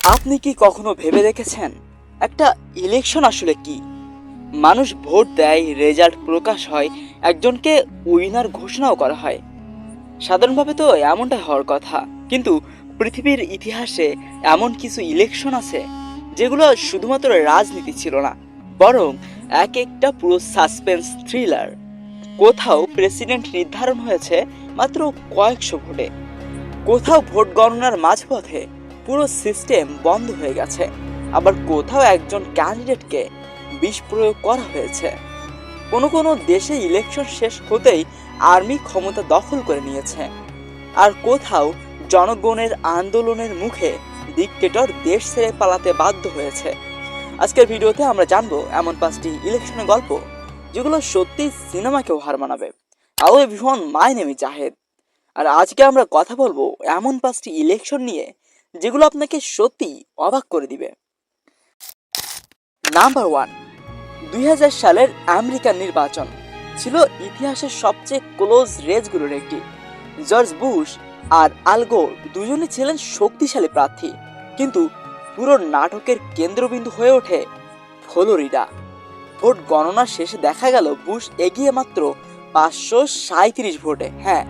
আপনি কি কখনো ভেবে দেখেছেন একটা ইলেকশন আসলে কি? মানুষ ভোট দেয়, রেজাল্ট প্রকাশ হয়, একজনকে উইনার ঘোষণাও করা হয়। সাধারণভাবে তো এমনটাই হওয়ার কথা, কিন্তু পৃথিবীর ইতিহাসে এমন কিছু ইলেকশন আছে যেগুলো শুধুমাত্র রাজনীতি ছিল না, বরং এক একটা পুরো সাসপেন্স থ্রিলার। কোথাও প্রেসিডেন্ট নির্ধারণ হয়েছে মাত্র কয়েকশো ভোটে, কোথাও ভোট গণনার মাঝপথে পুরো সিস্টেম বন্ধ হয়ে গেছে, আবার কোথাও একজন ক্যান্ডিডেটকে বিষ প্রয়োগ করা হয়েছে। কোনো কোনো দেশে ইলেকশন শেষ হতেই আর্মি ক্ষমতা দখল করে নিয়েছে, আর কোথাও জনগণের আন্দোলনের মুখে ডিক্টেটর দেশ ছেড়ে পালাতে বাধ্য হয়েছে। আজকের ভিডিওতে আমরা জানবো এমন 5টি ইলেকশনের গল্প যেগুলো সত্যি সিনেমাকেও হার মানাবে। Hello everyone, my name is Zahed, আর আজকে আমরা কথা বলবো এমন 5টি ইলেকশন নিয়ে যেগুলো আপনাকে সত্যি অবাক করে দিবে। নাম্বার 1, 2000 সালের আমেরিকান নির্বাচন ছিল ইতিহাসের সবচেয়ে ক্লোজ রেসগুলোর একটি। জর্জ বুশ আর আল গোর দুজনই ছিলেন শক্তিশালী প্রার্থী, কিন্তু পুরো নাটকের কেন্দ্রবিন্দু হয়ে ওঠে ফ্লোরিডা। ভোট গণনা শেষে দেখা গেল বুশ এগিয়ে মাত্র 537 ভোটে, হ্যাঁ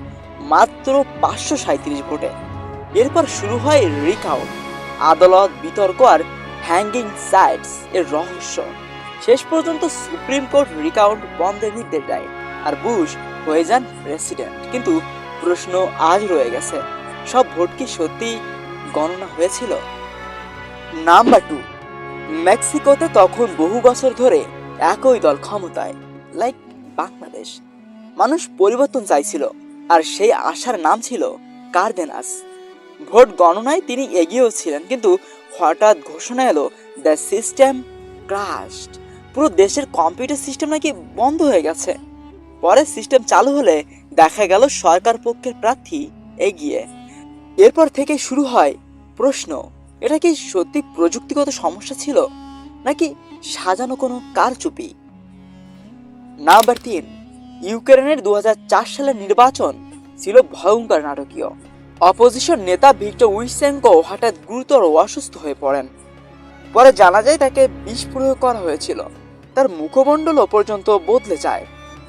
মাত্র 537 ভোটে। এরপর শুরু হয় রিকাউন্ট, আদালত, বিতর্ক আর হ্যাঙ্গিং সাইডস এর রহস্য। শেষ পর্যন্ত সুপ্রিম কোর্ট রিকাউন্ট বন্ধের নির্দেশ দেয় আর বুশ হয়ে যান প্রেসিডেন্ট। কিন্তু প্রশ্ন আজ রয়ে গেছে, সব ভোট কি সত্যি গণনা হয়েছিল? নাম্বার 2, মেক্সিকোতে তখন বহু বছর ধরে একই দল ক্ষমতায়, লাইক বাংলাদেশ। মানুষ পরিবর্তন চাইছিল, আর সেই আশার নাম ছিল কার্দেনাস। ভোট গণনায় তিনি এগিয়েও ছিলেন, কিন্তু হঠাৎ ঘোষণা এলো দ্য সিস্টেম ক্রাশড। পুরো দেশের কম্পিউটার সিস্টেম নাকি বন্ধ হয়ে গেছে। পরে সিস্টেম চালু হলে দেখা গেল সরকার পক্ষের প্রার্থী এগিয়ে। এরপর থেকে শুরু হয় প্রশ্ন, এটা কি সত্যি প্রযুক্তিগত সমস্যা ছিল নাকি সাজানো কোনো কারচুপি? নাম্বার 3, ইউক্রেনের 2004 সালের নির্বাচন ছিল ভয়ঙ্কর নাটকীয়। অপোজিশন নেতা ভিক্টর ইউশচেঙ্কো হঠাৎ গুরুতর অসুস্থ হয়ে পড়েন। পরে জানা যায় তাকে বিষ প্রয়োগ করা হয়েছিল। তার মুখমণ্ডলও পর্যন্ত বদলে যায়।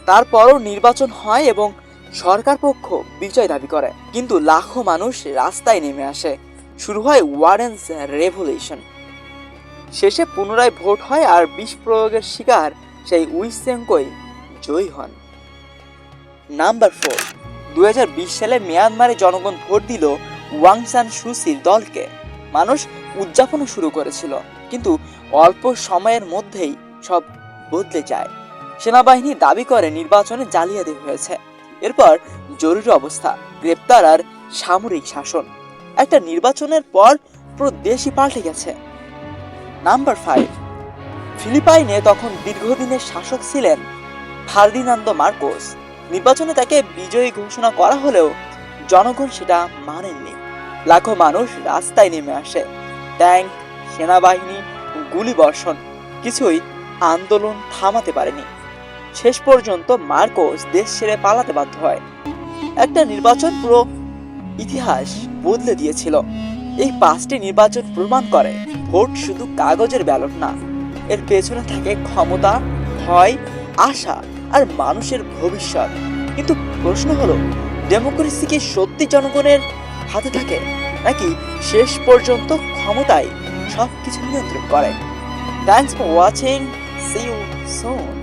তারপরও নির্বাচন হয় এবং সরকার পক্ষ বিজয় দাবি করে, কিন্তু লাখো মানুষ রাস্তায় নেমে আসে। শুরু হয় ওয়ারেন্স রেভলিউশন। শেষে পুনরায় ভোট হয় আর বিষ প্রয়োগের শিকার সেই ইউশচেঙ্কোই জয়ী হন। নাম্বার 4, 2020 সালে মিয়ানমারে জনগণ ভোট দিল ওয়াং সান সুচির দলকে। মানুষ উদযাপনও শুরু করেছিল, কিন্তু অল্প সময়ের মধ্যেই সব বদলে যায়। সেনাবাহিনী দাবি করে নির্বাচনে জালিয়াতি হয়েছে। এরপর জরুরি অবস্থা, গ্রেপ্তার আর সামরিক শাসন। একটা নির্বাচনের পর পুরো দেশই পাল্টে গেছে। নাম্বার 5, ফিলিপাইনে তখন দীর্ঘদিনের শাসক ছিলেন ফার্দিনান্দো মার্কোস। নির্বাচনে তাকে বিজয়ী ঘোষণা করা হলেও জনগণ সেটা মানেননি। লাখো মানুষ রাস্তায় নেমে আসে। ট্যাঙ্ক, সেনাবাহিনী, গুলিবর্ষণ কিছুই আন্দোলন থামাতে পারেনি। শেষ পর্যন্ত মার্কোস দেশ ছেড়ে পালাতে বাধ্য হয়। একটা নির্বাচন পুরো ইতিহাস বদলে দিয়েছিল। এই 5টি নির্বাচন প্রমাণ করে ভোট শুধু কাগজের ব্যালট না, এর পেছনে থাকে ক্ষমতা, ভয়, আশা আর মানুষের ভবিষ্যৎ। কিন্তু প্রশ্ন হলো, ডেমোক্রেসি কি সত্যি জনগণের হাতে থাকে, নাকি শেষ পর্যন্ত ক্ষমতায় সবকিছু নিয়ন্ত্রণ করে? Thanks for watching, see you soon.